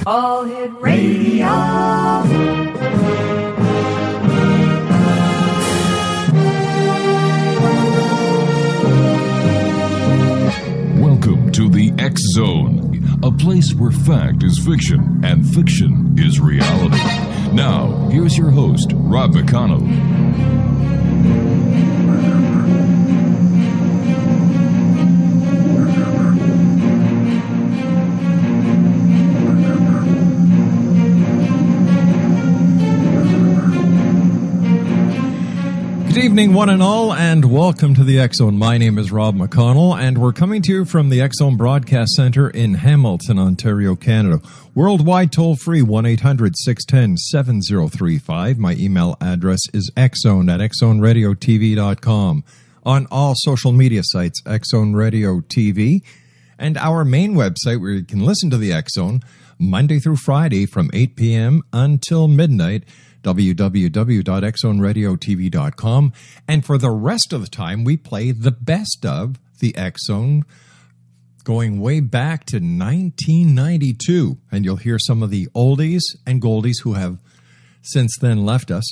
All Hit Radio. Welcome to the X Zone, a place where fact is fiction and fiction is reality. Now, here's your host, Rob McConnell. Good evening, one and all, and welcome to the X Zone. My name is Rob McConnell, and we're coming to you from the X Zone Broadcast Center in Hamilton, Ontario, Canada. Worldwide toll-free, 1-800-610-7035. My email address is xzone@xzoneradiotv.com. On all social media sites, X Zone Radio TV. And our main website where you can listen to the X Zone Monday through Friday from 8 p.m. until midnight, www.xzoneradiotv.com. And for the rest of the time, we play the best of the X Zone going way back to 1992. And you'll hear some of the oldies and goldies who have since then left us.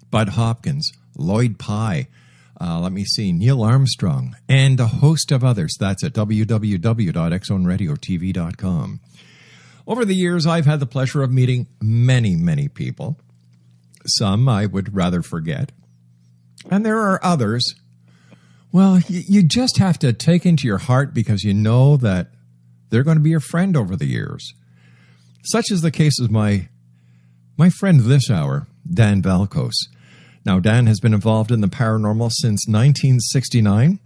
Bud Hopkins, Lloyd Pye, Neil Armstrong, and a host of others. That's at www.xzoneradiotv.com. Over the years, I've had the pleasure of meeting many, many people. Some I would rather forget. And there are others, well, you just have to take into your heart because you know that they're going to be your friend over the years. Such is the case of my friend this hour, Dan VALKOS. Now, Dan has been involved in the paranormal since 1969.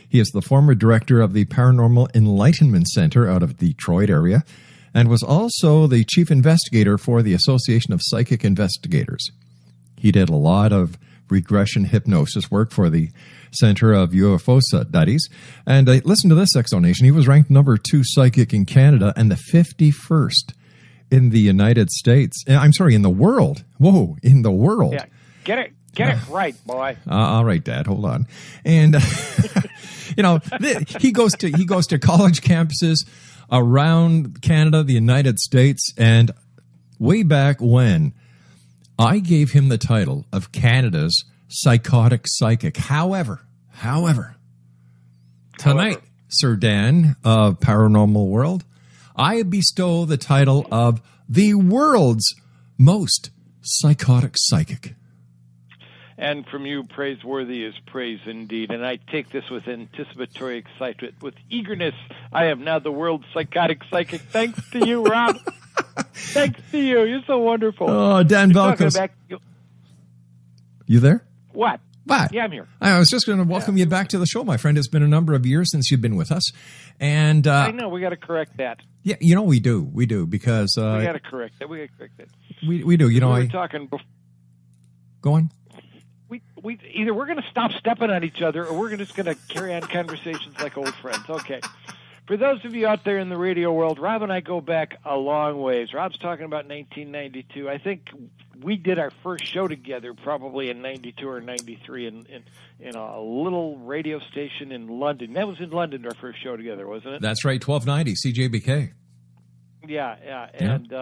He is the former director of the Paranormal Enlightenment Center out of the Detroit area, and was also the chief investigator for the Association of Psychic Investigators. He did a lot of regression hypnosis work for the Center of UFO Studies. And listen to this explanation. He was ranked number 2 psychic in Canada and the 51st in the United States. I'm sorry, in the world. Whoa, in the world. Yeah, get it right, boy. All right, Dad, hold on. And, he goes to college campuses around Canada, the United States, and way back when, I gave him the title of Canada's psychotic psychic. However, tonight, Sir Dan of Paranormal World, I bestow the title of the world's most psychotic psychic. And from you, praiseworthy is praise indeed. And I take this with anticipatory excitement, with eagerness. I am now the world's psychotic psychic. Thanks to you, Rob. Thanks to you. You're so wonderful. Oh, Dan VALKOS. You there? What? Yeah, I'm here. I was just going to welcome you back to the show, my friend. It's been a number of years since you've been with us. And I know. We got to correct that. Yeah, we do, because... we got to correct that. We do. We were talking before. Go on. We either we're going to stop stepping on each other or we're just going to carry on conversations like old friends. Okay. For those of you out there in the radio world, Rob and I go back a long ways. Rob's talking about 1992. I think we did our first show together probably in 92 or 93 in a little radio station in London. That was in London, our first show together, wasn't it? That's right, 1290 CJBK. Yeah. And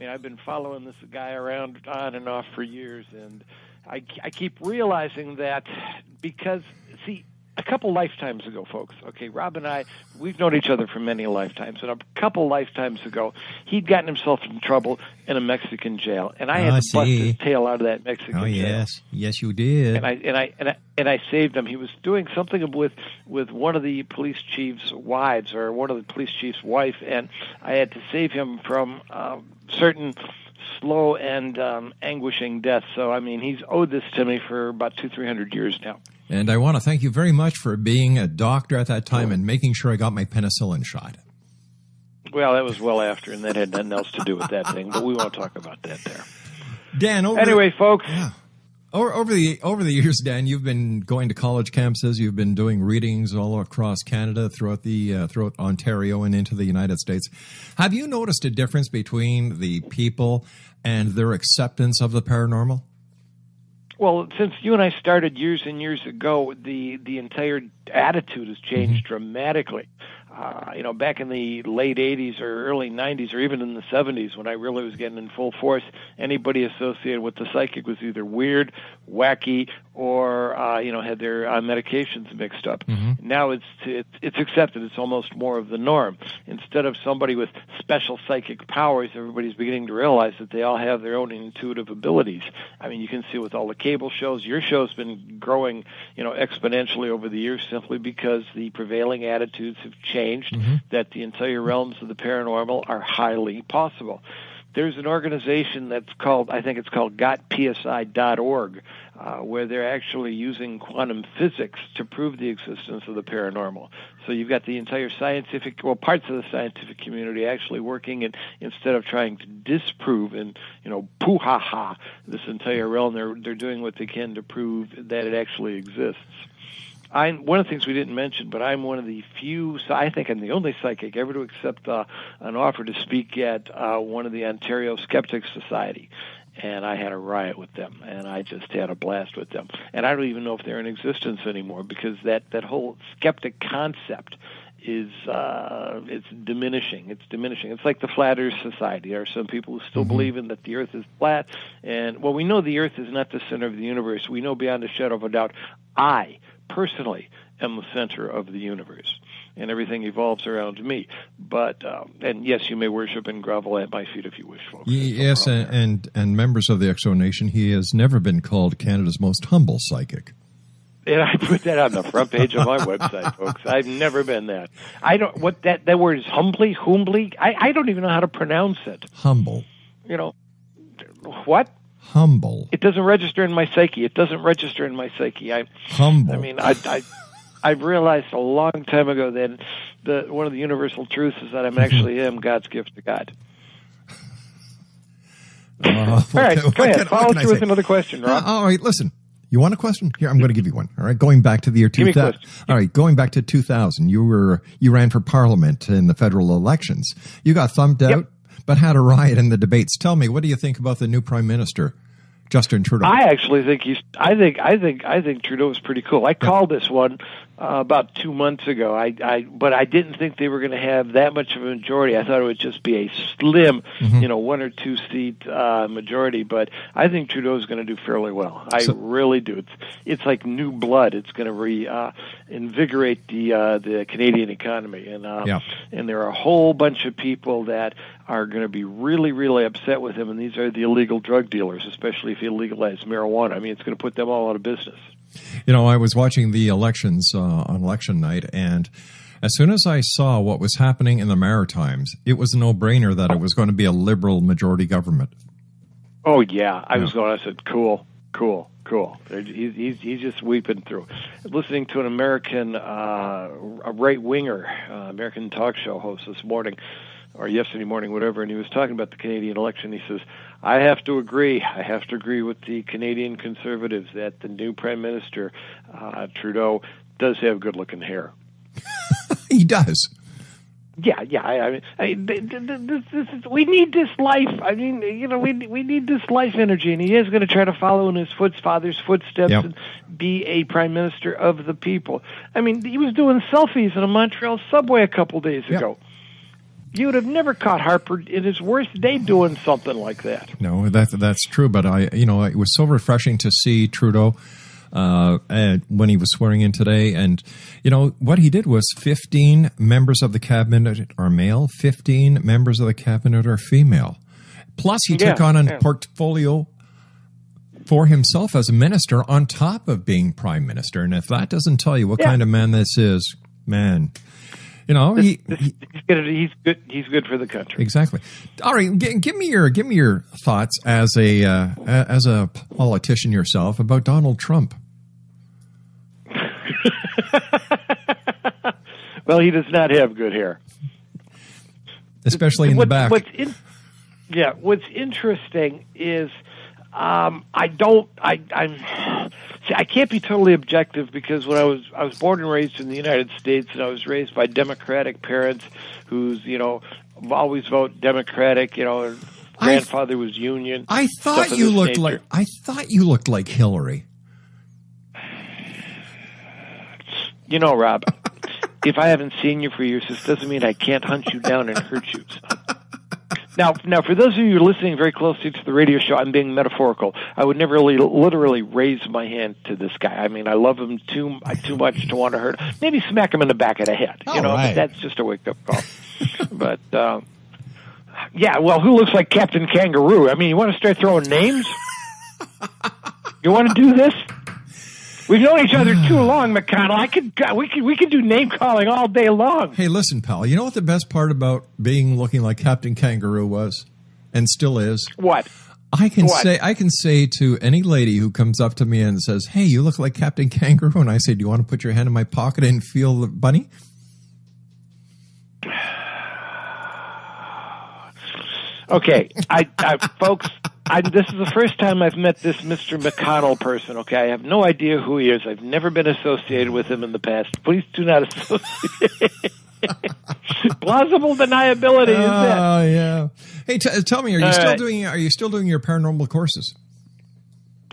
I've been following this guy around on and off for years, and I keep realizing that because, see, a couple lifetimes ago, folks, okay, Rob and I, we've known each other for many lifetimes, and a couple lifetimes ago, he'd gotten himself in trouble in a Mexican jail, and I had to bust his tail out of that Mexican jail. Yes, you did. And I saved him. He was doing something with one of the police chief's wives, or one of the police chief's wife, and I had to save him from certain slow and anguishing death. So, he's owed this to me for about 200-300 years now. And I want to thank you very much for being a doctor at that time and making sure I got my penicillin shot. Well, that was well after, and that had nothing else to do with that thing, but we won't talk about that there. Dan, folks. Yeah. Over the years, Dan, you've been going to college campuses. You've been doing readings all across Canada, throughout Ontario, and into the United States. Have you noticed a difference between the people and their acceptance of the paranormal? Well, since you and I started years and years ago, the entire attitude has changed dramatically. back in the late 80s or early 90s or even in the 70s when I really was getting in full force, anybody associated with the psychic was either weird, wacky, or had their medications mixed up. Mm-hmm. Now it's accepted. It's almost more of the norm. Instead of somebody with special psychic powers, everybody's beginning to realize that they all have their own intuitive abilities. I mean, you can see with all the cable shows, your show's been growing, exponentially over the years simply because the prevailing attitudes have changed, mm-hmm. that the entire realms of the paranormal are highly possible. There's an organization that's called, I think it's called gotpsi.org, where they're actually using quantum physics to prove the existence of the paranormal. So you've got the entire parts of the scientific community actually working, and instead of trying to disprove and, poo-ha-ha this entire realm, they're doing what they can to prove that it actually exists. One of the things we didn't mention, but I'm one of the few, I think I'm the only psychic ever to accept an offer to speak at one of the Ontario Skeptics Society. And I had a riot with them, and I just had a blast with them. And I don't even know if they're in existence anymore, because that whole skeptic concept is it's diminishing. It's diminishing. It's like the Flat Earth Society. There are some people who still mm-hmm. believe in that the Earth is flat. And, we know the Earth is not the center of the universe. We know beyond a shadow of a doubt, I personally am the center of the universe, and everything evolves around me. But and yes, you may worship and grovel at my feet if you wish, folks. Yes, and members of the Exo Nation, he has never been called Canada's most humble psychic. And I put that on the front page of my website, folks. I've never been that. I don't. What that word is, humbly. I don't even know how to pronounce it. Humble. What? Humble. It doesn't register in my psyche. Humble. I mean, I've realized a long time ago that one of the universal truths is that I'm actually God's gift to God. All right, go ahead. Follow through with another question, Rob. All right, listen. You want a question? Here, I'm going to give you one. All right, going back to the year 2000. All right, going back to 2000, you ran for Parliament in the federal elections. You got thumped out, but had a riot in the debates. Tell me, what do you think about the new Prime Minister, Justin Trudeau? I actually think I think Trudeau is pretty cool. I called this one about 2 months ago. But I didn't think they were going to have that much of a majority. I thought it would just be a slim, 1 or 2 seat majority. But I think Trudeau is going to do fairly well. I really do. It's like new blood. It's going to invigorate the Canadian economy, and there are a whole bunch of people that are going to be really, really upset with him, and these are the illegal drug dealers, especially if he legalizes marijuana. I mean, it's going to put them all out of business. I was watching the elections on election night, and as soon as I saw what was happening in the Maritimes, it was a no-brainer that it was going to be a Liberal majority government. Oh, yeah. I said, cool. He's just weeping through. Listening to an American, a right-winger, American talk show host this morning, or yesterday morning, whatever, and he was talking about the Canadian election. He says, I have to agree with the Canadian Conservatives that the new Prime Minister, Trudeau, does have good-looking hair. He does. Yeah. I mean, we need this life. I mean, we need this life energy, and he is going to try to follow in his father's footsteps and be a prime minister of the people. I mean, he was doing selfies in a Montreal subway a couple days ago. You would have never caught Harper in his worst day doing something like that. No, that's true. But it was so refreshing to see Trudeau when he was swearing in today. And, what he did was 15 members of the cabinet are male, 15 members of the cabinet are female. Plus, he took on a portfolio for himself as a minister on top of being prime minister. And if that doesn't tell you what kind of man this is, man... he's good. He's good for the country. Exactly. All right, give me your thoughts as a politician yourself about Donald Trump. Well, he does not have good hair, especially in the back. What's interesting is I can't be totally objective, because when I was born and raised in the United States, and I was raised by Democratic parents who's always vote Democratic. Grandfather was Union. I thought you looked like Hillary. Rob, if I haven't seen you for years, this doesn't mean I can't hunt you down and hurt you. Now, for those of you listening very closely to the radio show, I'm being metaphorical. I would never really, literally raise my hand to this guy. I mean, I love him too much to want to hurt him. Maybe smack him in the back of the head. All right. But that's just a wake-up call. But, yeah, well, who looks like Captain Kangaroo? I mean, you want to start throwing names? You want to do this? We've known each other too long, McConnell. We could do name calling all day long. Hey, listen, pal. You know what the best part about looking like Captain Kangaroo was, and still is? What? I can say to any lady who comes up to me and says, "Hey, you look like Captain Kangaroo," and I say, "Do you want to put your hand in my pocket and feel the bunny?" Okay, folks. This is the first time I've met this Mr. McConnell person, okay? I have no idea who he is. I've never been associated with him in the past. Please do not associate. Plausible deniability is it? Oh, yeah. Hey, tell me, are you still doing your paranormal courses?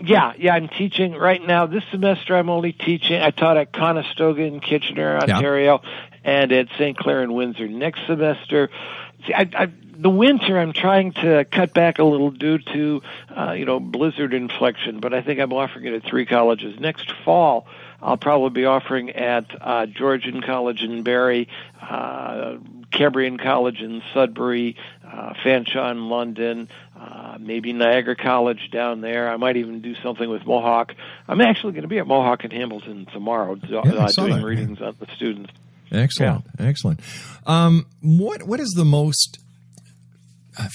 Yeah, I'm teaching right now. This semester I'm only teaching. I taught at Conestoga in Kitchener, Ontario, and at St. Clair in Windsor. Next semester, the winter, I'm trying to cut back a little due to, blizzard inflection, but I think I'm offering it at 3 colleges. Next fall, I'll probably be offering at Georgian College in Barrie, Cambrian College in Sudbury, Fanshawe in London, maybe Niagara College down there. I might even do something with Mohawk. I'm actually going to be at Mohawk and Hamilton tomorrow doing readings on the students. Excellent, excellent. What is the most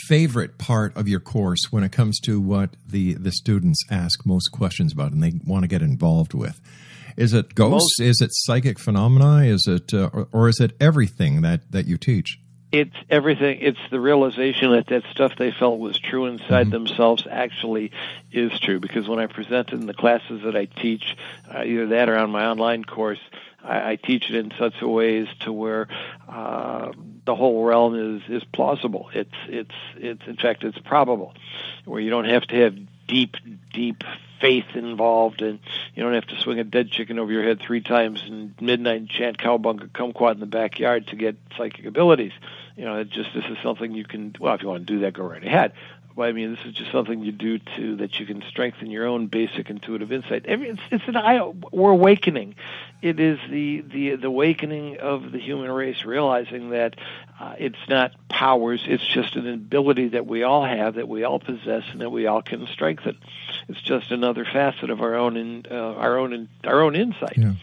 favorite part of your course when it comes to what the students ask most questions about and they want to get involved with? Is it ghosts? Is it psychic phenomena? Is it or is it everything that you teach? It's everything. It's the realization that stuff they felt was true inside themselves actually is true. Because when I present in the classes that I teach, either that or on my online course, I teach it in such a ways to where the whole realm is plausible. It's in fact it's probable, where you don't have to have deep faith involved, and you don't have to swing a dead chicken over your head 3 times in midnight and chant cowbunga kumquat in the backyard to get psychic abilities. This is something you can. Well, if you want to do that, go right ahead. But I mean, this is just something you do that you can strengthen your own basic intuitive insight. We're awakening. It is the awakening of the human race, realizing that it's not powers. It's just an ability that we all have, that we all possess, and that we all can strengthen. It's just another facet of our own insight. Yeah.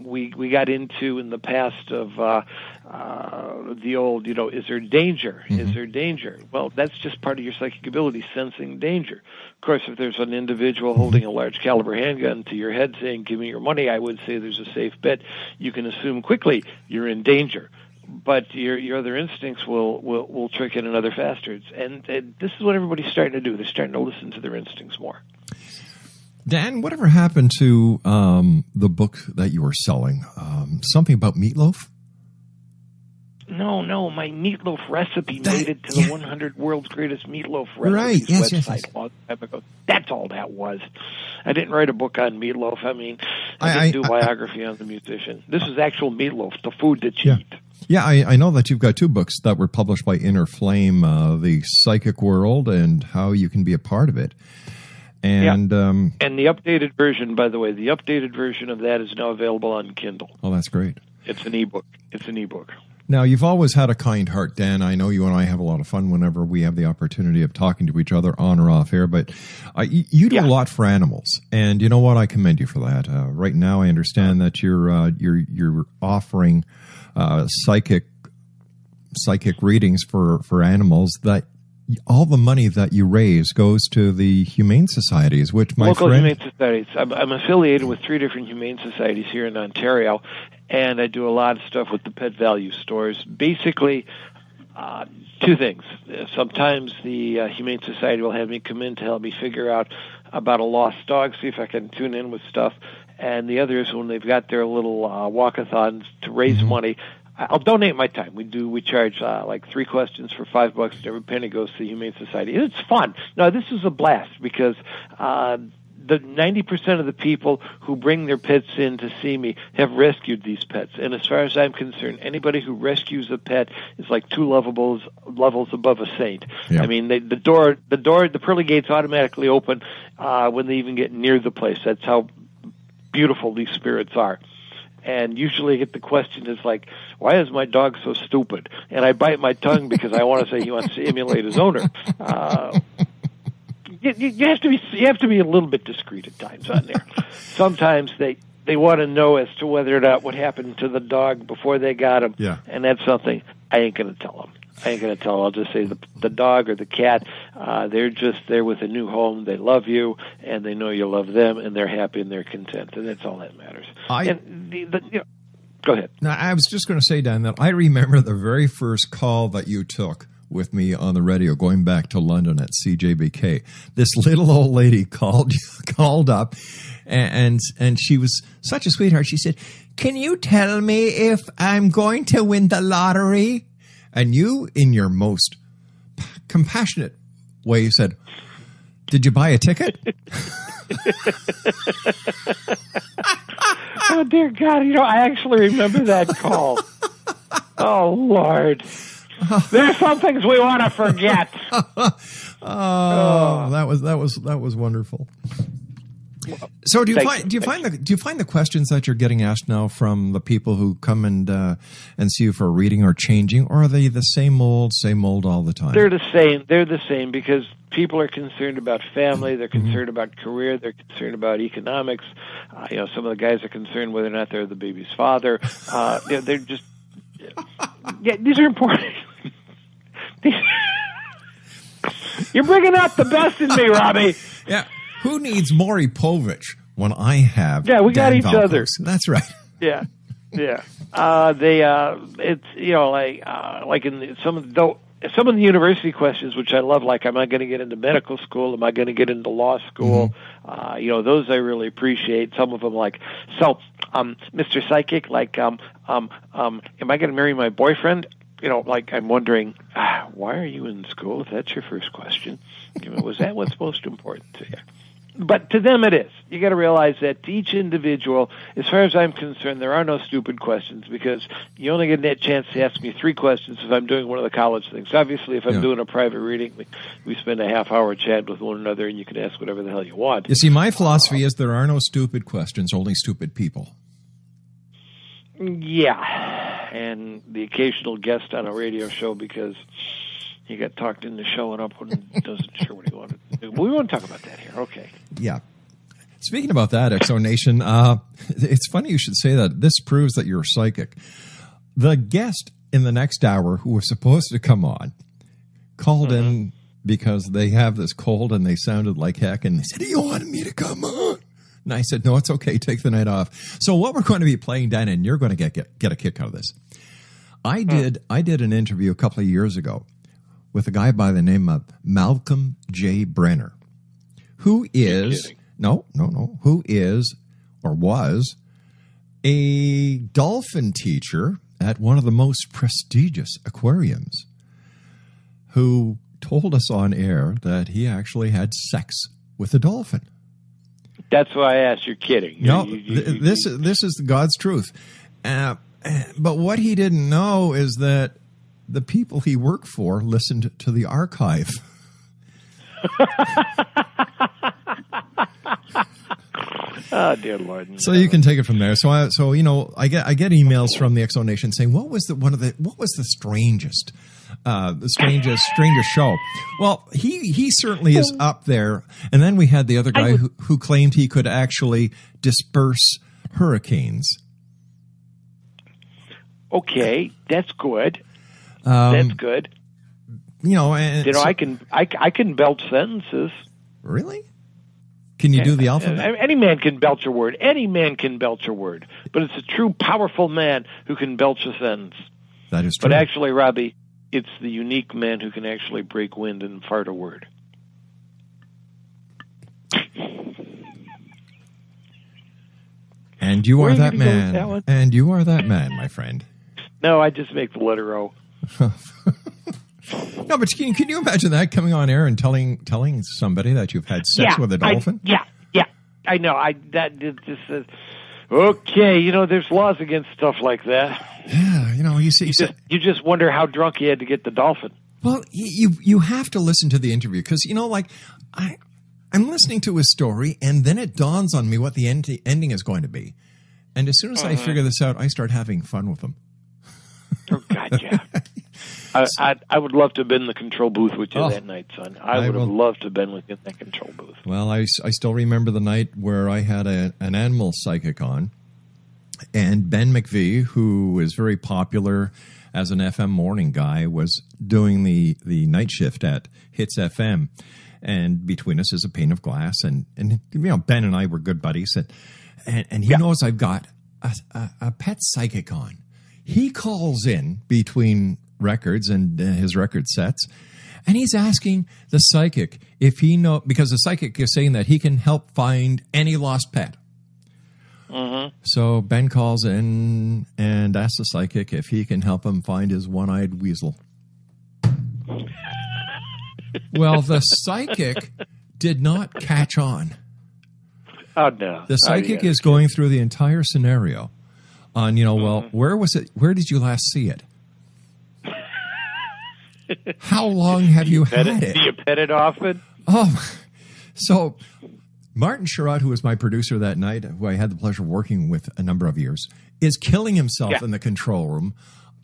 We got into in the past of the old, is there danger? Is there danger? Well, that's just part of your psychic ability, sensing danger. Of course, if there's an individual holding a large caliber handgun to your head saying, "Give me your money," I would say there's a safe bet. You can assume quickly you're in danger. But your other instincts will trick in other facets. And this is what everybody's starting to do. They're starting to listen to their instincts more. Dan, whatever happened to the book that you were selling? Something about meatloaf? No, my meatloaf recipe made it to the 100 World's Greatest Meatloaf Recipes website a long time ago. That's all that was. I didn't write a book on meatloaf. I mean, I didn't do biography on the musician. This is actual meatloaf, the food that you eat. Yeah, I know that you've got 2 books that were published by Inner Flame, The Psychic World and How You Can Be a Part of It. And and the updated version, by the way, the updated version of that is now available on Kindle. Oh, that's great. It's an ebook. Now, you've always had a kind heart, Dan. I know you and I have a lot of fun whenever we have the opportunity of talking to each other on or off air, but you do a lot for animals, and you know what? I commend you for that. Right now, I understand that you're offering psychic readings for animals. That all the money that you raise goes to the humane societies, which local humane societies. I'm affiliated with 3 different humane societies here in Ontario, and I do a lot of stuff with the pet value stores. Basically, 2 things. Sometimes the Humane Society will have me come in to help me figure out about a lost dog, see if I can tune in with stuff. And the other is when they've got their little walkathons to raise money, I'll donate my time. We charge like 3 questions for $5, and every penny goes to the Humane Society. It's fun. No, this is a blast because the 90% of the people who bring their pets in to see me have rescued these pets. And as far as I'm concerned, anybody who rescues a pet is like two levels above a saint. Yeah. I mean, the pearly gates automatically open when they even get near the place. That's how beautiful these spirits are. And usually I get the question is like, why is my dog so stupid? And I bite my tongue because I want to say he wants to emulate his owner. You have to be a little bit discreet at times on there. Sometimes they want to know as to whether or not what happened to the dog before they got him. Yeah. And that's something I ain't going to tell them. I'll just say the dog or the cat, they're just there with a new home. They love you, and they know you love them, and they're happy and they're content, and that's all that matters. Go ahead. Now, I was just going to say, Dan, that I remember the very first call that you took with me on the radio going back to London at CJBK. This little old lady called up, and she was such a sweetheart. She said, "Can you tell me if I'm going to win the lottery?" And you, in your most compassionate way, said, "Did you buy a ticket?" Oh, dear God. I actually remember that call. Oh, Lord. There's some things we want to forget. That was wonderful. So do you find the questions that you're getting asked now from the people who come and see you for a reading are changing, or are they the same old all the time? They're the same because people are concerned about family, they're concerned about career, they're concerned about economics. Some of the guys are concerned whether or not they're the baby's father. They're just these are important. You're bringing out the best in me, Robbie. Yeah. Who needs Maury Povich when I have? Yeah, we got each VALKOS? other. That's right. Yeah. It's like in some of the university questions, which I love. Like, am I going to get into medical school? Am I going to get into law school? Those I really appreciate. Some of them, like, Mr. Psychic, like, am I going to marry my boyfriend? I'm wondering, why are you in school if that's your first question? Was that what's most important to you? But to them it is. You got to realize that to each individual, as far as I'm concerned, there are no stupid questions because you only get that chance to ask me 3 questions if I'm doing one of the college things. Obviously, if I'm doing a private reading, we spend a half hour chat with one another and you can ask whatever the hell you want. You see, my philosophy is there are no stupid questions, only stupid people. Yeah. And the occasional guest on a radio show because he got talked into showing up when he wasn't sure what he wanted to do. But we won't talk about that here. Okay. Yeah. Speaking about that, Exo Nation, it's funny you should say that. This proves that you're psychic. The guest in the next hour who was supposed to come on called in because they have this cold and they sounded like heck, and they said, "You wanted me to come on?" And I said, "No, it's okay. Take the night off." So what we're going to be playing, Dan, and you're going to get a kick out of this. I did an interview a couple of years ago with a guy by the name of Malcolm J. Brenner, who is who is or was a dolphin teacher at one of the most prestigious aquariums, who told us on air that he actually had sex with a dolphin. That's why I asked. You're kidding. No, this is God's truth. But what he didn't know is that the people he worked for listened to the archive. Oh, dear Lord! So you can take it from there. So I get emails from the Exo Nation saying, what was the strangest show? Well, he certainly is up there. And then we had the other guy who claimed he could actually disperse hurricanes. Okay, that's good. That's good. I can belch sentences. Really? Can you do the alphabet? Any man can belch a word. Any man can belch a word. But it's a true, powerful man who can belch a sentence. That is true. But actually, Robbie, it's the unique man who can actually break wind and fart a word. And you are that man. And you are that man, my friend. No, I just make the letter O. No, but can you imagine that, coming on air and telling somebody that you've had sex with a dolphin? Yeah. I know. Just says, okay, there's laws against stuff like that. Yeah, You just wonder how drunk he had to get the dolphin. Well, you have to listen to the interview because, I'm listening to his story and then it dawns on me what the ending is going to be. And as soon as I figure this out, I start having fun with him. Oh, God, yeah. I would love to have been in the control booth with you that night, son. I would have loved to have been in that control booth. Well, I still remember the night where I had an animal psychic on, and Ben McVie, who is very popular as an FM morning guy, was doing the night shift at Hits FM. And between us is a pane of glass. And Ben and I were good buddies. And he knows I've got a pet psychic on. He calls in between records and his record sets, and he's asking the psychic if he because the psychic is saying that he can help find any lost pet. So Ben calls in and asks the psychic if he can help him find his one-eyed weasel. Well, the psychic did not catch on. Oh, no. The psychic is going through the entire scenario on, well, where was it? Where did you last see it? How long have you had it? Do you pet it often? Oh, so Martin Sherrod, who was my producer that night, who I had the pleasure of working with a number of years, is killing himself in the control room.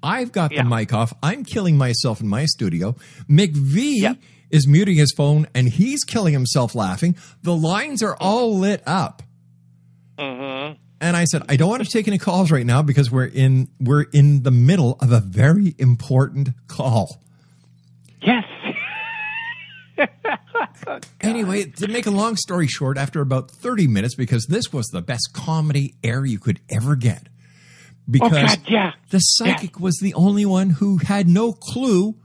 I've got the mic off. I'm killing myself in my studio. McVie is muting his phone, and he's killing himself laughing. The lines are all lit up. And I said, I don't want to take any calls right now because we're in the middle of a very important call. Yes. Anyway, to make a long story short, after about 30 minutes, because this was the best comedy air you could ever get, because the psychic was the only one who had no clue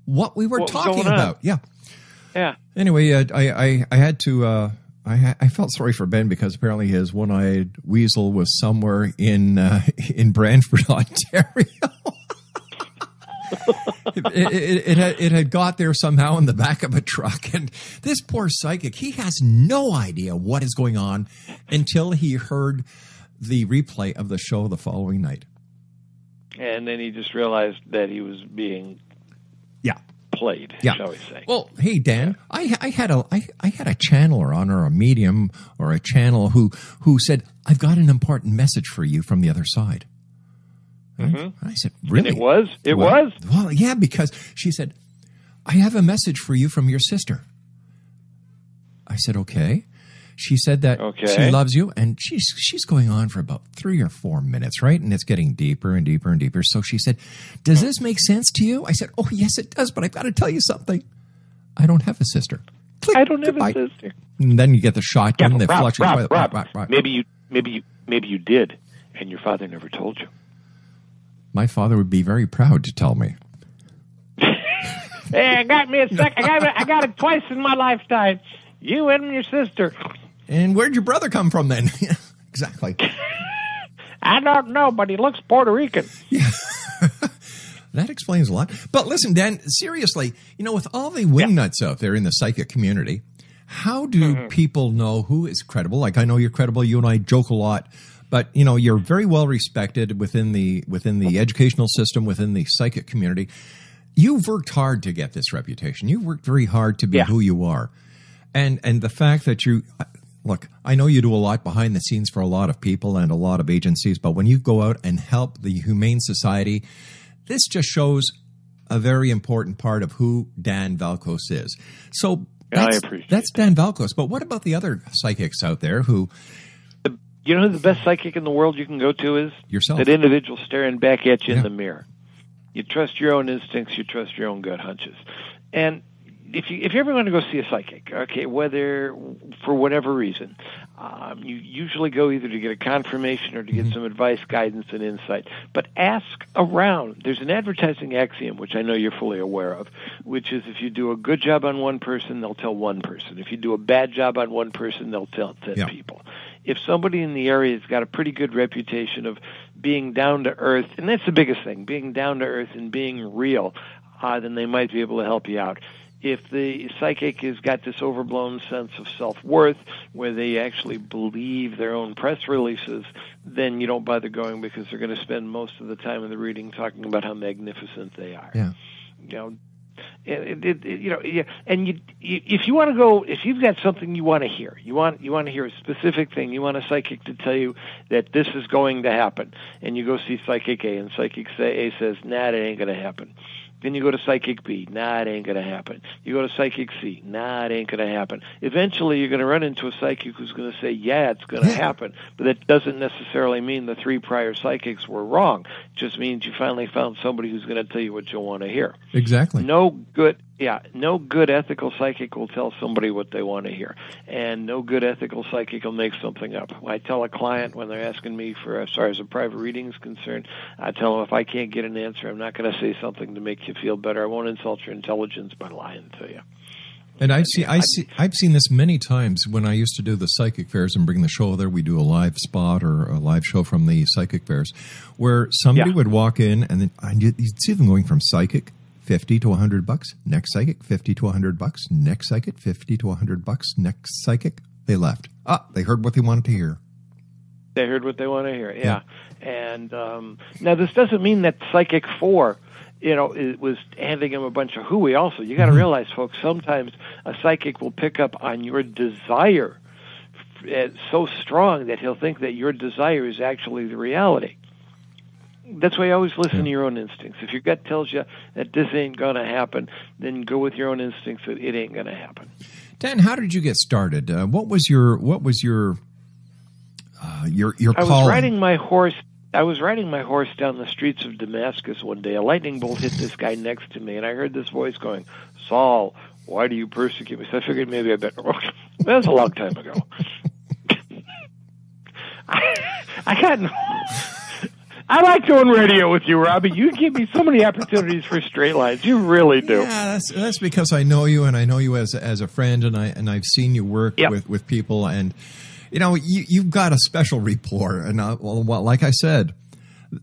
what we were talking about. Yeah. Anyway, I had to. I felt sorry for Ben because apparently his one-eyed weasel was somewhere in Brantford, Ontario. It had got there somehow in the back of a truck, and this poor psychic, he has no idea what is going on until he heard the replay of the show the following night. And then he just realized that he was being played, shall we say. Well, hey, Dan, I had a channeler on, or a medium or a channel who said, I've got an important message for you from the other side. I said, really? And it was? It was? Well, yeah, because she said, I have a message for you from your sister. I said, okay. She said that she loves you, and she's going on for about 3 or 4 minutes, right? And it's getting deeper and deeper and deeper. So she said, does this make sense to you? I said, oh, yes, it does, but I've got to tell you something. I don't have a sister. Click, I don't have a sister. And then you get the shotgun. Rob, maybe you did, and your father never told you. My father would be very proud to tell me. Hey, I got me a sec. I got it twice in my lifetime. You and your sister. And where'd your brother come from then? Exactly. I don't know, but he looks Puerto Rican. Yeah. That explains a lot. But listen, Dan, seriously, with all the wingnuts out there in the psychic community, how do people know who is credible? Like, I know you're credible. You and I joke a lot. But, you're very well respected within the educational system, within the psychic community. You've worked hard to get this reputation. You've worked very hard to be who you are. And the fact that look, I know you do a lot behind the scenes for a lot of people and a lot of agencies, but when you go out and help the Humane Society, this just shows a very important part of who Dan VALKOS is. So I appreciate that's Dan VALKOS. But what about the other psychics out there who... You know who the best psychic in the world you can go to is? Yourself. That individual staring back at you in the mirror. You trust your own instincts. You trust your own gut hunches. And if you ever want to go see a psychic, okay, whether for whatever reason, you usually go either to get a confirmation or to get some advice, guidance, and insight. But ask around. There's an advertising axiom, which I know you're fully aware of, which is if you do a good job on one person, they'll tell one person. If you do a bad job on one person, they'll tell 10 people. If somebody in the area has got a pretty good reputation of being down to earth, and that's the biggest thing, being down to earth and being real, then they might be able to help you out. If the psychic has got this overblown sense of self-worth where they actually believe their own press releases, then you don't bother going because they're going to spend most of the time in the reading talking about how magnificent they are. Yeah. You know, if you want to go, if you've got something you want to hear, you want to hear a specific thing, you want a psychic to tell you that this is going to happen, and you go see Psychic A, and Psychic A says, nah, it ain't going to happen. Then you go to Psychic B, nah, it ain't going to happen. You go to Psychic C, nah, it ain't going to happen. Eventually, you're going to run into a psychic who's going to say, yeah, it's going to happen. But that doesn't necessarily mean the 3 prior psychics were wrong. It just means you finally found somebody who's going to tell you what you want to hear. Exactly. No good ethical psychic will tell somebody what they want to hear. And no good ethical psychic will make something up. I tell a client when they're asking me for, as far as a private reading is concerned, I tell them if I can't get an answer, I'm not going to say something to make you feel better. I won't insult your intelligence by lying to you. And I've seen this many times when I used to do the psychic fairs and bring the show there. We do a live spot or a live show from the psychic fairs, where somebody would walk in and then you'd see them going from psychic $50 to $100, next psychic $50 to $100, next psychic $50 to $100, next psychic. They left. They heard what they wanted to hear. They heard what they want to hear. Yeah. And now this doesn't mean that Psychic 4, it was handing him a bunch of hooey also. You got to realize, folks, sometimes a psychic will pick up on your desire so strong that he'll think that your desire is actually the reality. That's why you always listen to your own instincts. If your gut tells you that this ain't going to happen, then go with your own instincts that it ain't going to happen. Dan, how did you get started? What was your calling? I was riding my horse down the streets of Damascus one day. A lightning bolt hit this guy next to me, and I heard this voice going, "Saul, why do you persecute me?" So I figured maybe I better. That was a long time ago. I like doing radio with you, Robbie. You give me so many opportunities for straight lines. You really do. Yeah, that's because I know you, and I know you as a friend, and I've seen you work with people, and you've got a special rapport. And like I said,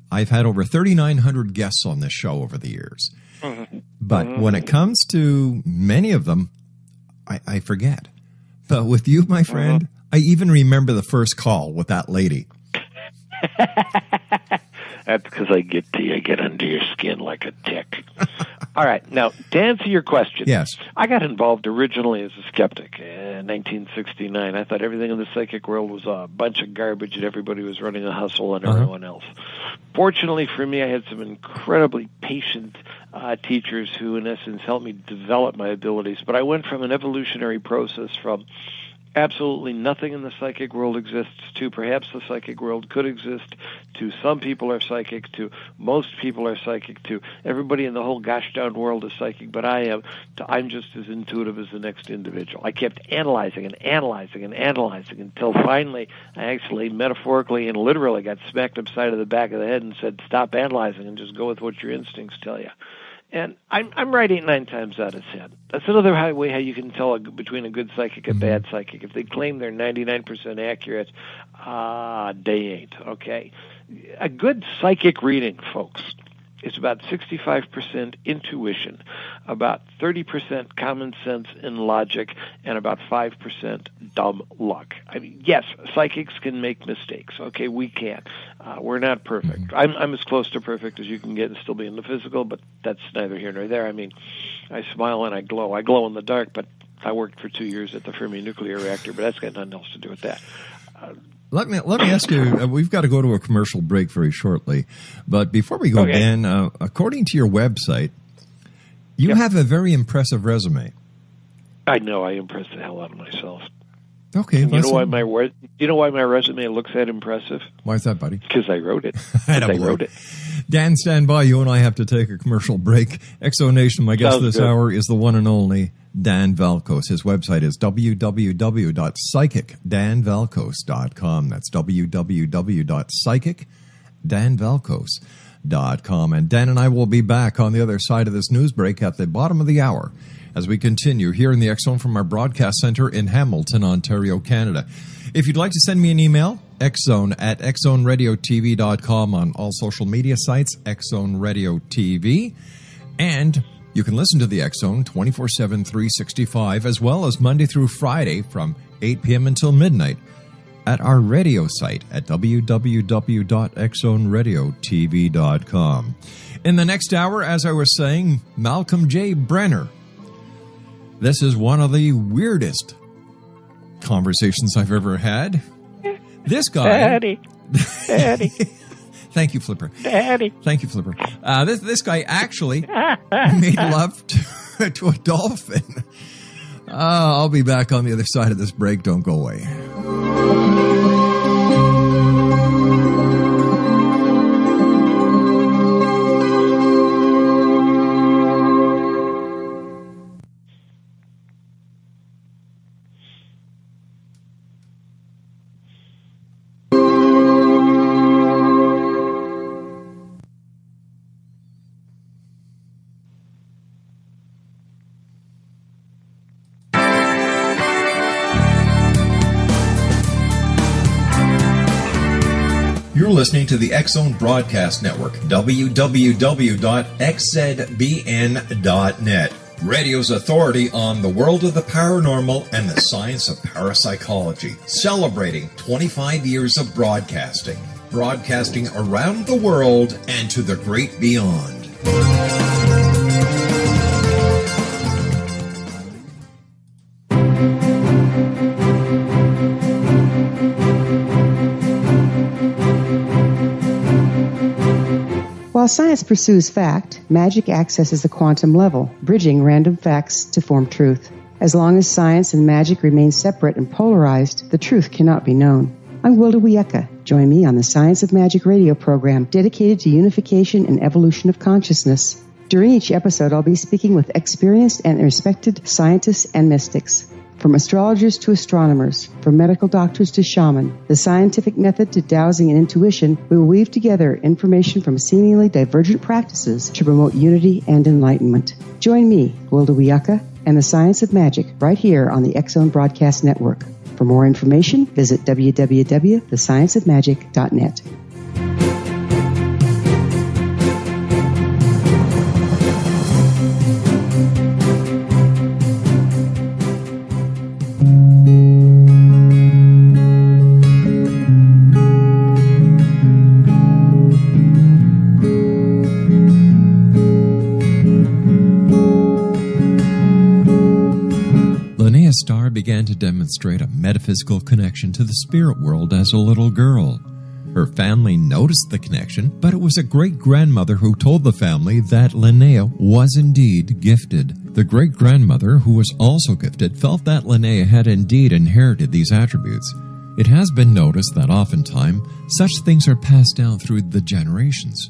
I've had over 3,900 guests on this show over the years, but when it comes to many of them, I forget. But with you, my friend, I even remember the first call with that lady. That's because I get to you. I get under your skin like a tick. All right. Now, to answer your question, yes, I got involved originally as a skeptic in 1969. I thought everything in the psychic world was a bunch of garbage and everybody was running a hustle on everyone else. Fortunately for me, I had some incredibly patient teachers who, in essence, helped me develop my abilities. But I went from an evolutionary process from absolutely nothing in the psychic world exists to perhaps the psychic world could exist, to some people are psychic, to most people are psychic, to everybody in the whole gosh darn world is psychic, but I'm just as intuitive as the next individual. I kept analyzing until finally I actually metaphorically and literally got smacked upside of the back of the head and said, stop analyzing and just go with what your instincts tell you. And I'm right 8, 9 times out of 10. That's another way how you can tell between a good psychic and a bad psychic. If they claim they're 99% accurate, they ain't, okay? A good psychic reading, folks, is about 65% intuition, about 30% common sense and logic, and about 5% dumb luck. I mean, yes, psychics can make mistakes. Okay, we can. We're not perfect. I'm as close to perfect as you can get and still be in the physical, but that's neither here nor there. I mean, I smile and I glow. I glow in the dark, but I worked for 2 years at the Fermi nuclear reactor, but that's got nothing else to do with that. Let me ask you, we've got to go to a commercial break very shortly, but before we go, Dan, according to your website, you have a very impressive resume. I know, I impress the hell out of myself. Okay. You know why my resume looks that impressive? Why is that, buddy? Because I wrote it. I wrote it. Dan, stand by. You and I have to take a commercial break. Exo Nation, my guest this hour is the one and only Dan VALKOS. His website is www.psychicdanvalkos.com. That's www.psychicdanvalkos.com. And Dan and I will be back on the other side of this news break at the bottom of the hour as we continue here in the X-Zone from our broadcast center in Hamilton, Ontario, Canada. If you'd like to send me an email, xzone@xzoneradiotv.com, on all social media sites, X-Zone Radio TV. And You can listen to the X Zone 24/7, 365, as well as Monday through Friday from 8 p.m. until midnight at our radio site at www.xzoneradiotv.com. In the next hour, as I was saying, Malcolm J. Brenner. This is one of the weirdest conversations I've ever had. This guy... Daddy. Thank you, Flipper. Daddy. Thank you, Flipper. This guy actually made love to a dolphin. I'll be back on the other side of this break. Don't go away. You're listening to the X Zone Broadcast Network, www.xzbn.net. Radio's authority on the world of the paranormal and the science of parapsychology. Celebrating 25 years of broadcasting. Broadcasting around the world and to the great beyond. While science pursues fact, magic accesses the quantum level, bridging random facts to form truth. As long as science and magic remain separate and polarized, the truth cannot be known. I'm Wilda Wieka. Join me on the Science of Magic radio program dedicated to unification and evolution of consciousness. During each episode, I'll be speaking with experienced and respected scientists and mystics. From astrologers to astronomers, from medical doctors to shaman, the scientific method to dowsing and intuition, we will weave together information from seemingly divergent practices to promote unity and enlightenment. Join me, Wilda Wieka, and the Science of Magic right here on the X Zone Broadcast Network. For more information, visit www.thescienceofmagic.net. Starr began to demonstrate a metaphysical connection to the spirit world as a little girl. Her family noticed the connection, but it was a great-grandmother who told the family that Linnea was indeed gifted. The great-grandmother, who was also gifted, felt that Linnea had indeed inherited these attributes. It has been noticed that oftentimes such things are passed down through the generations.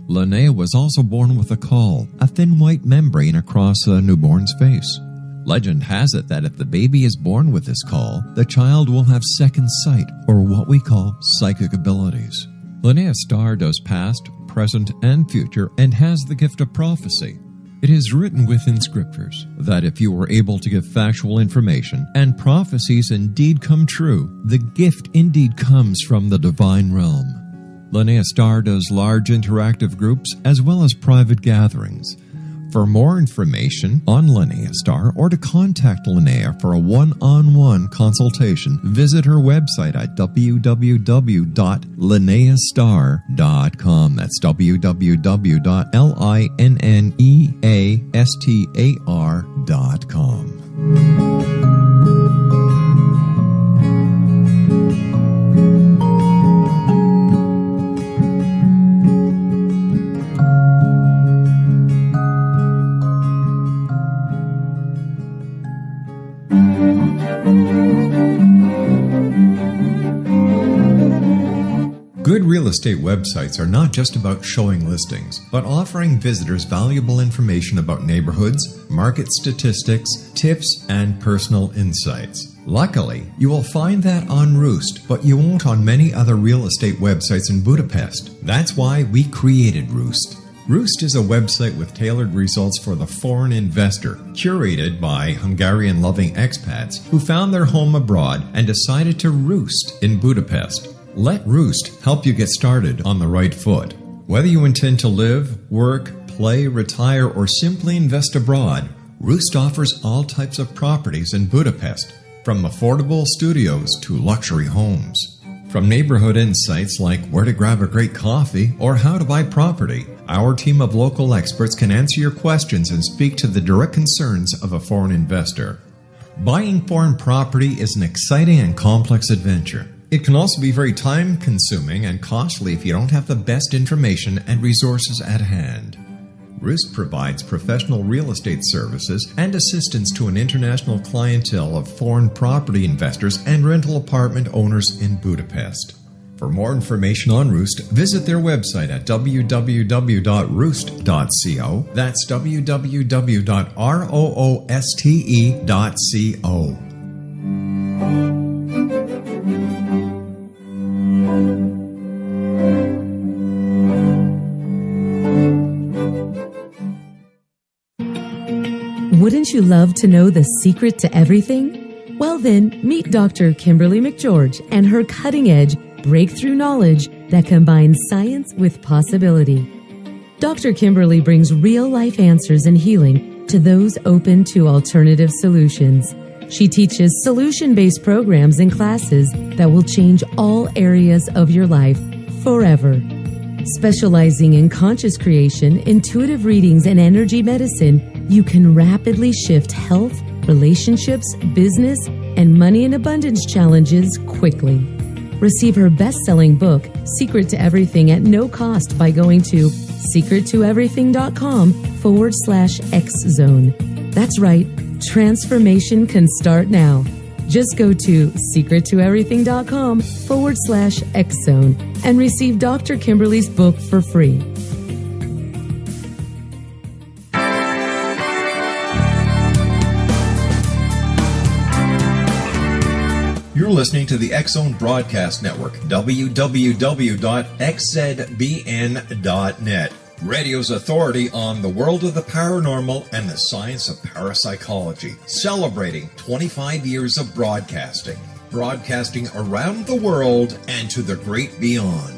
Linnea was also born with a caul, a thin white membrane across a newborn's face. Legend has it that if the baby is born with this caul, the child will have second sight, or what we call psychic abilities. Linnea Starr does past, present, and future, and has the gift of prophecy. It is written within scriptures that if you are able to give factual information, and prophecies indeed come true, the gift indeed comes from the divine realm. Linnea Starr does large interactive groups as well as private gatherings. For more information on Linnea Starr or to contact Linnea for a one-on-one consultation, visit her website at www.linneastar.com. That's www.linneastar.com. Good real estate websites are not just about showing listings, but offering visitors valuable information about neighborhoods, market statistics, tips, and personal insights. Luckily, you will find that on Roost, but you won't on many other real estate websites in Budapest. That's why we created Roost. Roost is a website with tailored results for the foreign investor, curated by Hungarian-loving expats who found their home abroad and decided to roost in Budapest. Let Roost help you get started on the right foot. Whether you intend to live, work, play, retire, or simply invest abroad, Roost offers all types of properties in Budapest, from affordable studios to luxury homes. From neighborhood insights like where to grab a great coffee or how to buy property, our team of local experts can answer your questions and speak to the direct concerns of a foreign investor. Buying foreign property is an exciting and complex adventure. It can also be very time-consuming and costly if you don't have the best information and resources at hand. Roost provides professional real estate services and assistance to an international clientele of foreign property investors and rental apartment owners in Budapest. For more information on Roost, visit their website at www.roost.co. That's www.rooste.co. Wouldn't you love to know the secret to everything? Well then, meet Dr. Kimberly McGeorge and her cutting-edge breakthrough knowledge that combines science with possibility. Dr. Kimberly brings real-life answers and healing to those open to alternative solutions. She teaches solution-based programs and classes that will change all areas of your life forever. Specializing in conscious creation, intuitive readings, and energy medicine, you can rapidly shift health, relationships, business, and money in abundance challenges quickly. Receive her best-selling book, Secret to Everything, at no cost by going to secrettoeverything.com/X-Zone. That's right, transformation can start now. Just go to secrettoeverything.com/X-Zone and receive Dr. Kimberly's book for free. You're listening to the X-Zone Broadcast Network, www.xzbn.net. Radio's authority on the world of the paranormal and the science of parapsychology. Celebrating 25 years of broadcasting. Broadcasting around the world and to the great beyond.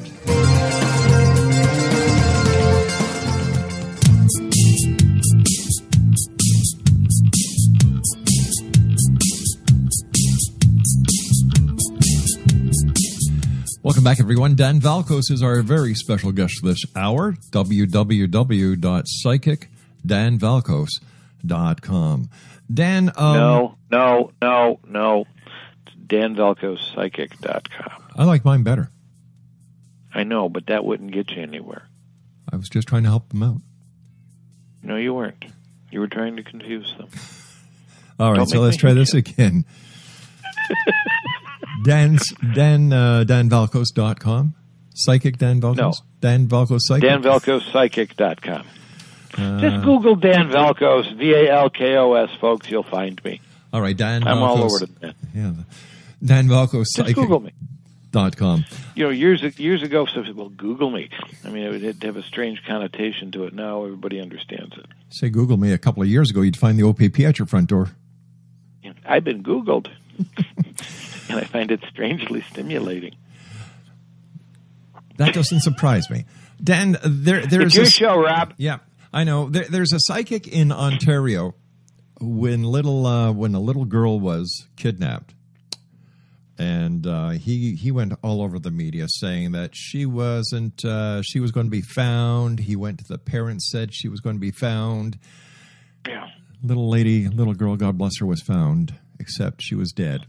Welcome back, everyone. Dan VALKOS is our very special guest this hour. www.psychicdanvalkos.com. Dan, No. It's danvalkospsychic.com. I like mine better. I know, but that wouldn't get you anywhere. I was just trying to help them out. No, you weren't. You were trying to confuse them. All right, Don't so make let's me try hate this you. again. danvalkos.com. Psychic Dan Valkos? No. Dan Valkos Psychic? danvalkospsychic.com. Just Google Dan Valkos, VALKOS, folks. You'll find me. All right, Dan I'm Valkos. all over the net. Yeah, Dan Valkos Just Google me. Psychic.com. You know, years ago, some people, well, Google me. I mean, it would have a strange connotation to it. Now everybody understands it. Say Google me a couple of years ago, you'd find the OPP at your front door. I've been Googled, and I find it strangely stimulating. That doesn't surprise me. Dan, there's It's your show, Rob. Yeah, I know. There's a psychic in Ontario when a little girl was kidnapped, and he went all over the media saying that she was going to be found. He went to the parents, said she was going to be found. Yeah. Little girl, God bless her, was found, except she was dead.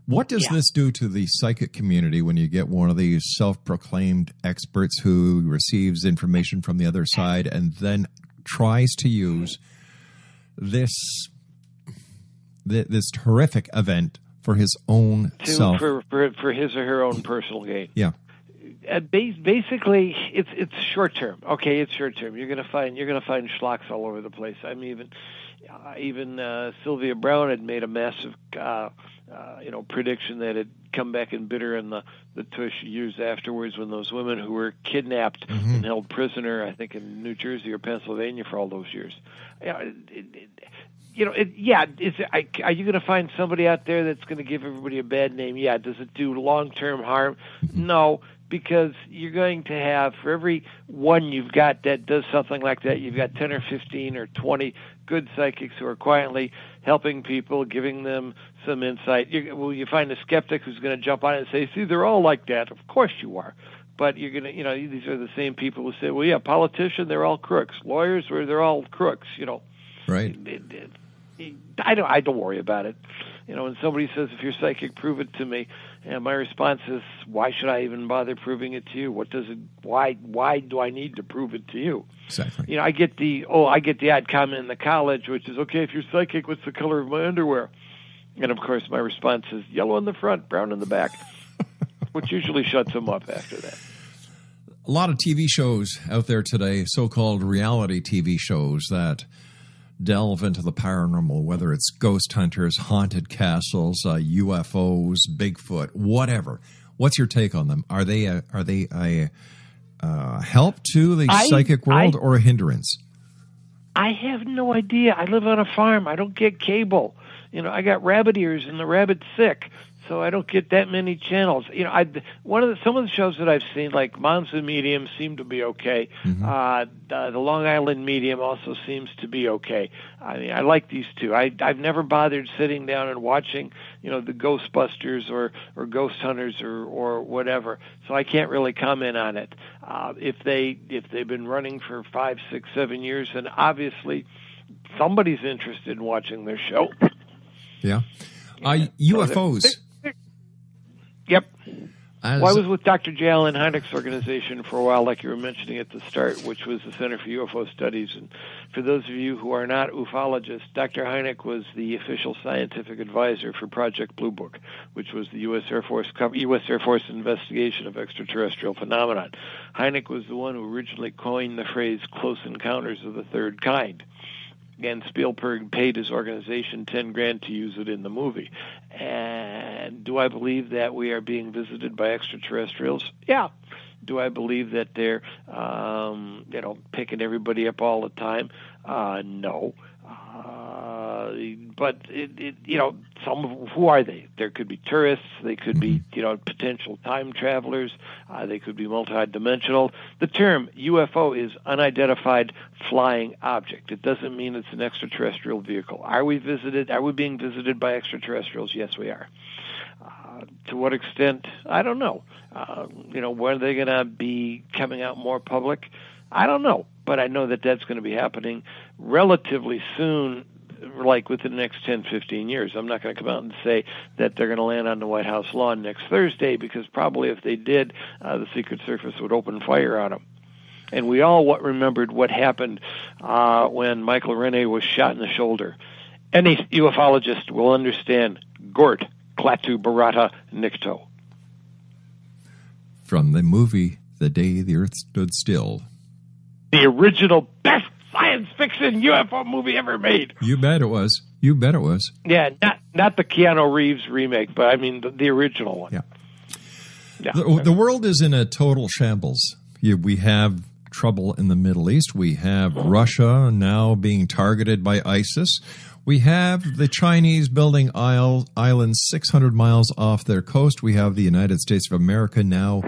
What does this do to the psychic community when you get one of these self-proclaimed experts who receives information from the other side and then tries to use this horrific event for his own self? For his or her own personal gain. Yeah. Basically, it's short term. Okay, it's short term. You're gonna find schlocks all over the place. I mean, even Sylvia Brown had made a massive prediction that had come back and bit her in the tush years afterwards when those women who were kidnapped and held prisoner, I think in New Jersey or Pennsylvania for all those years. Are you going to find somebody out there that's going to give everybody a bad name? Yeah. Does it do long-term harm? No. because you're going to have, for every one you've got that does something like that, you've got 10 or 15 or 20 good psychics who are quietly helping people, giving them some insight. You find a skeptic who's going to jump on it and say, see, they're all like that. Of course you are. But you're going to, these are the same people who say, well, yeah, politicians, they're all crooks. Lawyers, they're all crooks, Right. I don't worry about it. When somebody says, if you're psychic, prove it to me, and my response is, why should I even bother proving it to you? Why do I need to prove it to you? Exactly. I get the odd comment in the college, which is, okay, if you're psychic, what's the color of my underwear? And of course, my response is yellow in the front, brown in the back, which usually shuts them up after that. A lot of TV shows out there today, so-called reality TV shows that delve into the paranormal, whether it's ghost hunters, haunted castles, UFOs, Bigfoot, whatever. What's your take on them? Are they a help to the psychic world or a hindrance? I have no idea. I live on a farm. I don't get cable. I got rabbit ears and the rabbit's sick, so I don't get that many channels. Some of the shows that I've seen, like Moms and Medium, seem to be okay. The Long Island Medium also seems to be okay. I like these two. I've never bothered sitting down and watching, the Ghostbusters or Ghost Hunters or whatever. So I can't really comment on it. If they've been running for 5, 6, 7 years, then obviously somebody's interested in watching their show. Yeah. UFOs. Yep. I was with Dr. J. Allen Hynek's organization for a while, like you were mentioning at the start, which was the Center for UFO Studies. And for those of you who are not ufologists, Dr. Hynek was the official scientific advisor for Project Blue Book, which was the U.S. Air Force investigation of extraterrestrial phenomenon. Hynek was the one who originally coined the phrase "close encounters of the third kind." And Spielberg paid his organization $10,000 to use it in the movie. And do I believe that we are being visited by extraterrestrials? Yeah. Do I believe that they're, picking everybody up all the time? No. But who are they? There could be tourists. They could be, potential time travelers. They could be multidimensional. The term UFO is unidentified flying object. It doesn't mean it's an extraterrestrial vehicle. Are we being visited by extraterrestrials? Yes, we are. To what extent? I don't know. When are they going to be coming out more public? I don't know. But I know that that's going to be happening relatively soon, like within the next 10, 15 years. I'm not going to come out and say that they're going to land on the White House lawn next Thursday, because probably if they did, the Secret Service would open fire on them. And we all remembered what happened when Michael Rene was shot in the shoulder. Any ufologist will understand Gort Klaatu Barata Nikto. From the movie The Day the Earth Stood Still. The original best science fiction UFO movie ever made. You bet it was. Yeah, not the Keanu Reeves remake, but I mean the original one. Yeah. The world is in a total shambles. We have trouble in the Middle East. We have Russia now being targeted by ISIS. We have the Chinese building islands 600 miles off their coast. We have the United States of America now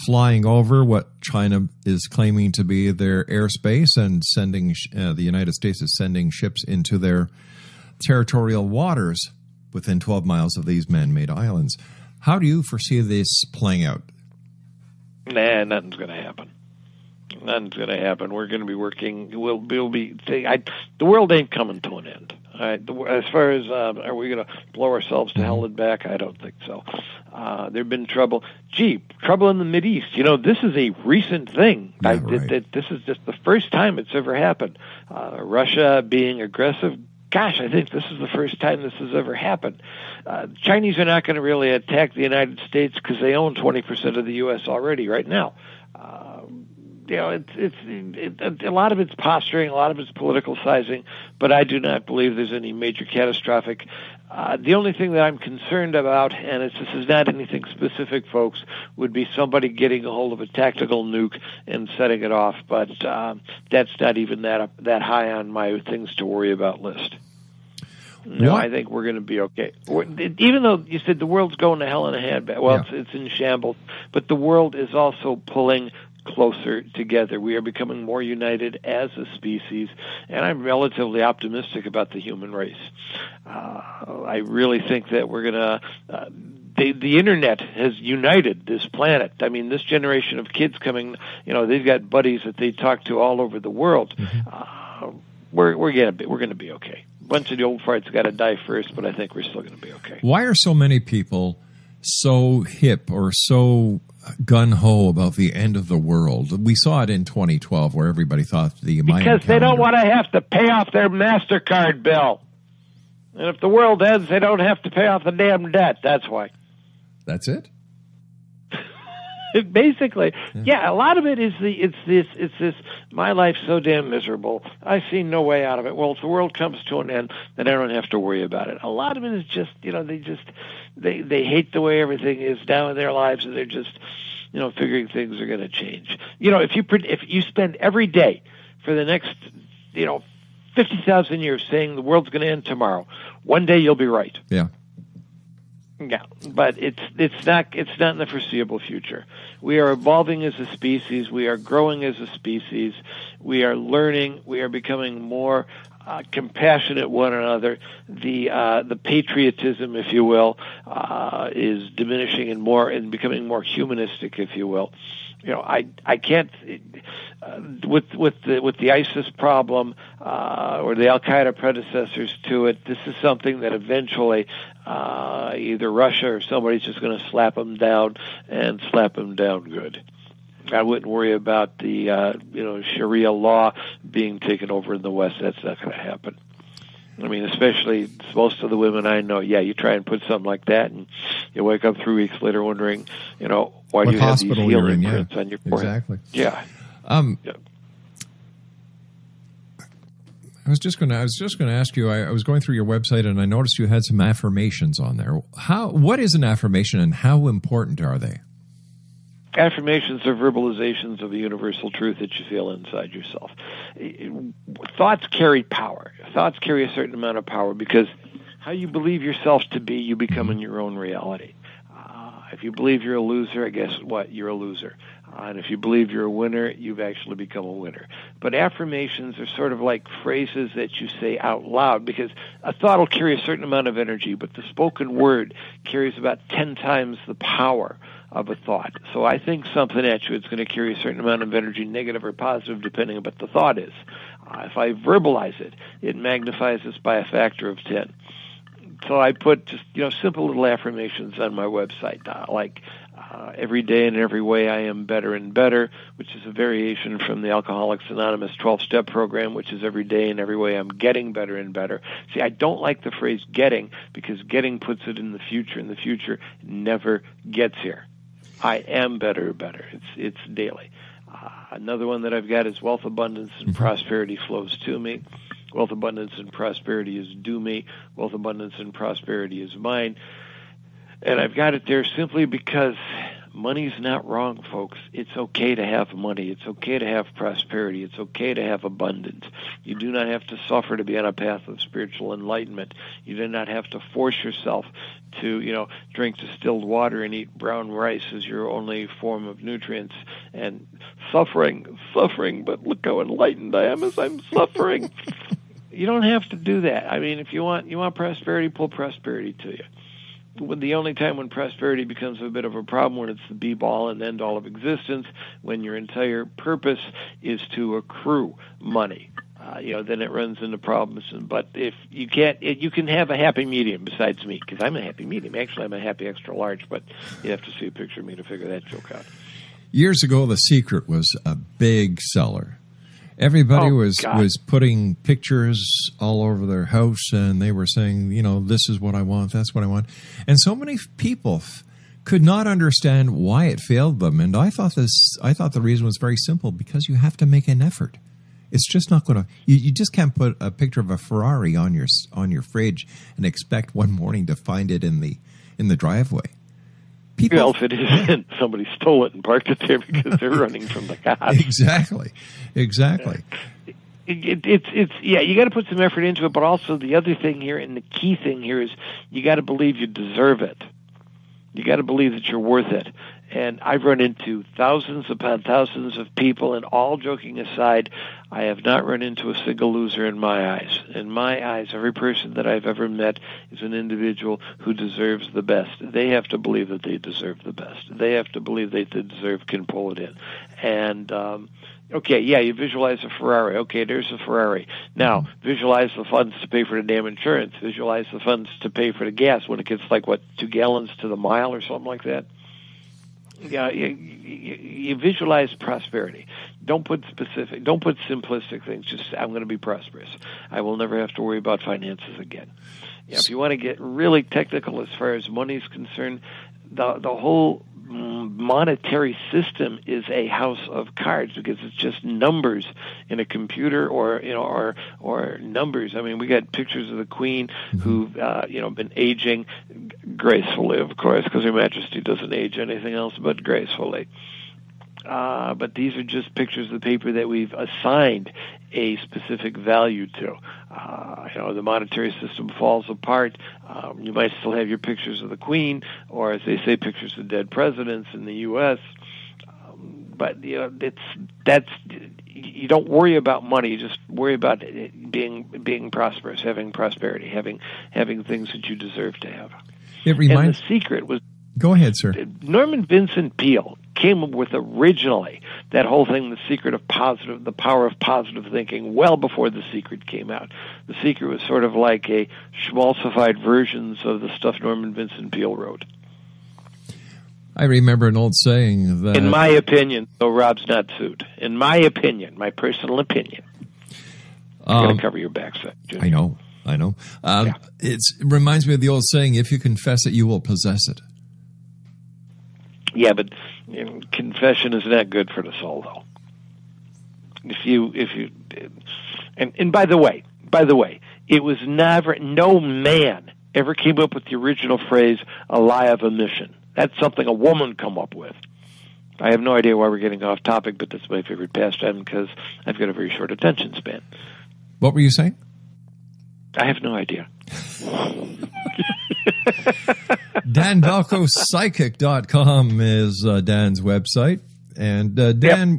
flying over what China is claiming to be their airspace, and sending the United States is sending ships into their territorial waters within 12 miles of these man-made islands. How do you foresee this playing out? Nah, nothing's going to happen. Nothing's going to happen. We're going to be working. The world ain't coming to an end. All right. As far as are we going to blow ourselves to hell and back? I don't think so. There've been trouble. Trouble in the Mideast. This is a recent thing. Yeah, right. This is just the first time it's ever happened. Russia being aggressive. Gosh, I think this is the first time this has ever happened. Chinese are not going to really attack the United States because they own 20% of the U.S. already right now. It's a lot of it's posturing, a lot of it's political sizing, but I do not believe there's any major catastrophic. The only thing that I'm concerned about, and this is not anything specific, folks, would be somebody getting a hold of a tactical nuke and setting it off. But that's not even that high on my things to worry about list. No, What? I think we're going to be okay. Even though you said the world's going to hell in a handbag, well, Yeah. it's in shambles, but the world is also pulling closer together. We are becoming more united as a species, and I'm relatively optimistic about the human race. I really think that we're going to... The internet has united this planet. I mean, this generation of kids coming, they've got buddies that they talk to all over the world. We're going to be okay. A bunch of the old farts got to die first, but I think we're still going to be okay. Why are so many people so hip or so gun-ho about the end of the world? We saw it in 2012 where everybody thought the Mayan Because they don't calendar- want to have to pay off their MasterCard bill. And if the world ends, they don't have to pay off the damn debt. That's why. That's it? Basically, yeah, a lot of it is it's this, my life's so damn miserable, I see no way out of it. Well, if the world comes to an end, then I don't have to worry about it. A lot of it is just, they hate the way everything is now in their lives, and they're just, figuring things are going to change. If you spend every day for the next, 50,000 years saying the world's going to end tomorrow, one day you'll be right. Yeah. Yeah, but it's not in the foreseeable future. We are evolving as a species. We are growing as a species. We are learning. We are becoming more compassionate one another. The patriotism, if you will, is diminishing and becoming more humanistic, if you will. I can't with the ISIS problem or the Al Qaeda predecessors to it. This is something that eventually either Russia or somebody's just going to slap them down and slap them down good. I wouldn't worry about the Sharia law being taken over in the West. That's not going to happen. I mean, especially most of the women I know, you try and put something like that, and you wake up 3 weeks later wondering, why do you have these healing prints on your forehead? Exactly. Yeah. I was just going to ask you. I was going through your website and I noticed you had some affirmations on there. What is an affirmation and how important are they? Affirmations are verbalizations of a universal truth that you feel inside yourself. Thoughts carry power. Thoughts carry a certain amount of power because how you believe yourself to be, you become in your own reality. If you believe you're a loser, guess what? You're a loser. And if you believe you're a winner, you've actually become a winner. But affirmations are sort of like phrases that you say out loud because a thought will carry a certain amount of energy, but the spoken word carries about 10 times the power of a thought. So I think something at you, it's going to carry a certain amount of energy, negative or positive, depending on what the thought is. If I verbalize it, it magnifies this by a factor of 10. So I put just, simple little affirmations on my website, every day and every way I am better and better, which is a variation from the Alcoholics Anonymous 12-step program, which is every day and every way I'm getting better and better. See, I don't like the phrase getting because getting puts it in the future, and the future never gets here. I am better and better. It's daily. Another one that I've got is wealth, abundance, and prosperity flows to me. Wealth, abundance, and prosperity is due me. Wealth, abundance, and prosperity is mine. And I've got it there simply because money's not wrong, folks. It's okay to have money. It's okay to have prosperity. It's okay to have abundance. You do not have to suffer to be on a path of spiritual enlightenment. You do not have to force yourself to, drink distilled water and eat brown rice as your only form of nutrients. And suffering, but look how enlightened I am as I'm suffering. You don't have to do that. I mean, if you want prosperity, pull prosperity to you. The only time when prosperity becomes a bit of a problem when it's the be-all and end-all of existence, when your entire purpose is to accrue money. Then it runs into problems. But if you can't, you can have a happy medium besides me, because I'm a happy medium. Actually, I'm a happy extra large, but you have to see a picture of me to figure that joke out. Years ago, The Secret was a big seller. Everybody was putting pictures all over their house, and they were saying, this is what I want, that's what I want. And so many people could not understand why it failed them. And I thought the reason was very simple, because you have to make an effort. It's just not going to. You just can't put a picture of a Ferrari on your fridge and expect one morning to find it in the driveway. Well, if it isn't, somebody stole it and parked it there because they're running from the cops. Exactly. It's you got to put some effort into it, but also the other thing here, and the key thing here is you got to believe you deserve it. You got to believe that you're worth it. And I've run into thousands upon thousands of people, and all joking aside, I have not run into a single loser in my eyes. In my eyes, every person that I've ever met is an individual who deserves the best. They have to believe that they deserve the best. They have to believe they deserve, can pull it in. And, okay, yeah, you visualize a Ferrari. Okay, there's a Ferrari. Now, visualize the funds to pay for the damn insurance. Visualize the funds to pay for the gas when it gets 2 gallons to the mile or something like that. Yeah, you visualize prosperity. Don't put simplistic things. Just, I'm going to be prosperous. I will never have to worry about finances again. Yeah, if you want to get really technical as far as money is concerned, the whole monetary system is a house of cards because it's just numbers in a computer or numbers. I mean, we got pictures of the Queen who've been aging gracefully, of course, because Her Majesty doesn't age anything else but gracefully. But these are just pictures of the paper that we've assigned a specific value to. The monetary system falls apart. You might still have your pictures of the Queen, or as they say, pictures of dead presidents in the U.S. But you don't worry about money. You just worry about being prosperous, having prosperity, having things that you deserve to have. It reminds. And the secret was. Go ahead, sir. Norman Vincent Peale came up with originally that whole thing, the power of positive thinking, well before The Secret came out. The Secret was sort of like a schmaltzified versions of the stuff Norman Vincent Peale wrote. I remember an old saying that... In my opinion, though Rob's not sued. In my opinion, my personal opinion. I'm going to cover your backside, Jim. I know. It reminds me of the old saying, if you confess it, you will possess it. Yeah, but confession is not good for the soul, though. And by the way, it was never, no man ever came up with the original phrase, a lie of omission. That's something a woman come up with. I have no idea why we're getting off topic, but that's my favorite pastime because I've got a very short attention span. What were you saying? I have no idea. DanValkoPsychic.com is Dan's website. And Dan,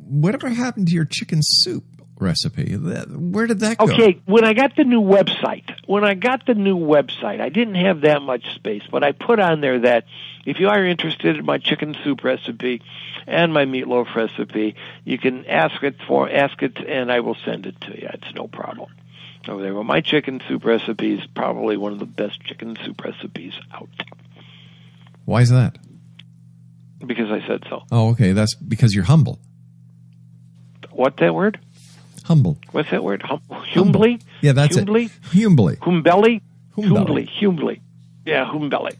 whatever happened to your chicken soup recipe? Where did that go? Okay, when I got the new website, I didn't have that much space, but I put on there that if you are interested in my chicken soup recipe and my meatloaf recipe, you can ask it, and I will send it to you. It's no problem. Over there. Well, my chicken soup recipe is probably one of the best chicken soup recipes out. Why is that? Because I said so. Oh, okay. That's because you're humble. What's that word? Humble. What's that word? Humbly? Yeah, that's humbly? it. Humbly. Humbly? Humbly. Yeah, humbly.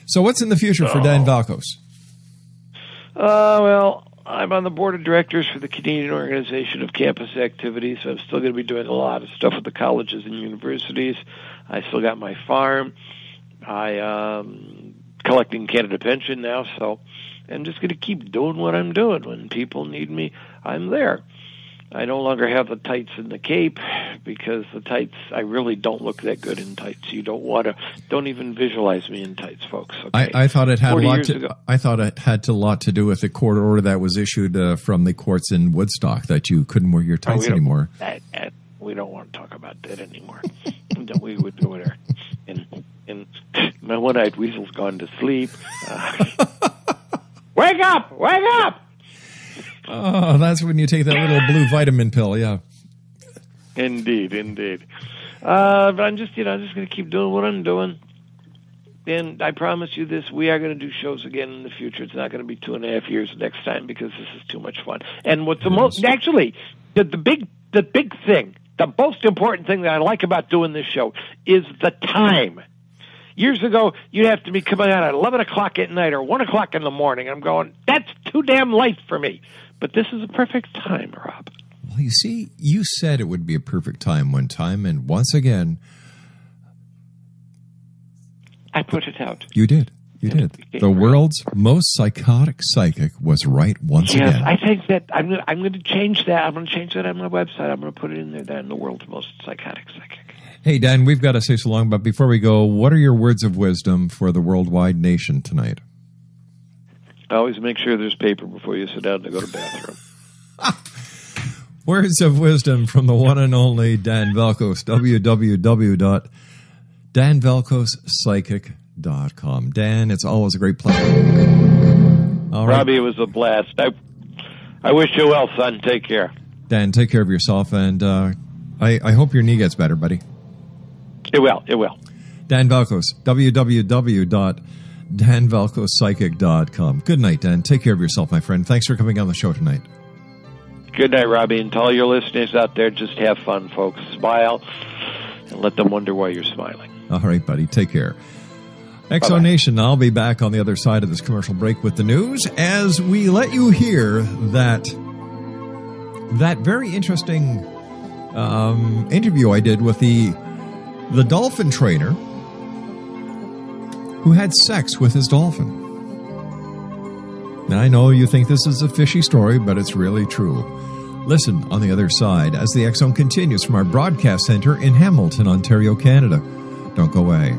So what's in the future for Dan Valkos? Well, I'm on the board of directors for the Canadian Organization of Campus Activities. So I'm still going to be doing a lot of stuff with the colleges and universities. I still got my farm. I collecting Canada Pension now, so I'm just going to keep doing what I'm doing. When people need me, I'm there. I no longer have the tights and the cape because the tights, I really don't look that good in tights. You don't even visualize me in tights, folks. Okay? I thought it had a lot to do with the court order that was issued from the courts in Woodstock that you couldn't wear your tights anymore. We don't want to talk about that anymore. We would do it. And my one-eyed weasel's gone to sleep. Wake up! Wake up! Oh, that's when you take that little blue vitamin pill, yeah. Indeed. But I'm just going to keep doing what I'm doing. And I promise you this, we are going to do shows again in the future. It's not going to be 2.5 years next time because this is too much fun. And what's the most big thing, the most important thing that I like about doing this show is the time. Years ago, you'd have to be coming out at 11 o'clock at night or 1 o'clock in the morning. I'm going, that's too damn late for me. But this is a perfect time, Rob. Well, you see, you said it would be a perfect time one time, and once again... I put it out. You did. You did. The world's most psychotic psychic was right once again. Yes, I think that I'm going to change that. I'm going to change that on my website. I'm going to put it in there, Dan, the world's most psychotic psychic. Hey, Dan, we've got to say so long, but before we go, what are your words of wisdom for the worldwide nation tonight? Always make sure there's paper before you sit down to go to the bathroom. Words of wisdom from the one and only Dan VALKOS, www.danvalkospsychic.com. Dan, it's always a great pleasure. All right. Robbie, it was a blast. I wish you well, son. Take care. Dan, take care of yourself, and I hope your knee gets better, buddy. It will. It will. Dan VALKOS, www.danvalkospsychic.com. Good night, Dan. Take care of yourself, my friend. Thanks for coming on the show tonight. Good night, Robbie. And to all your listeners out there, just have fun, folks. Smile and let them wonder why you're smiling. All right, buddy. Take care. Bye-bye. XO Nation, I'll be back on the other side of this commercial break with the news as we let you hear that very interesting interview I did with the dolphin trainer who had sex with his dolphin. Now, I know you think this is a fishy story, but it's really true. Listen on the other side as the X Zone continues from our broadcast center in Hamilton, Ontario, Canada. Don't go away.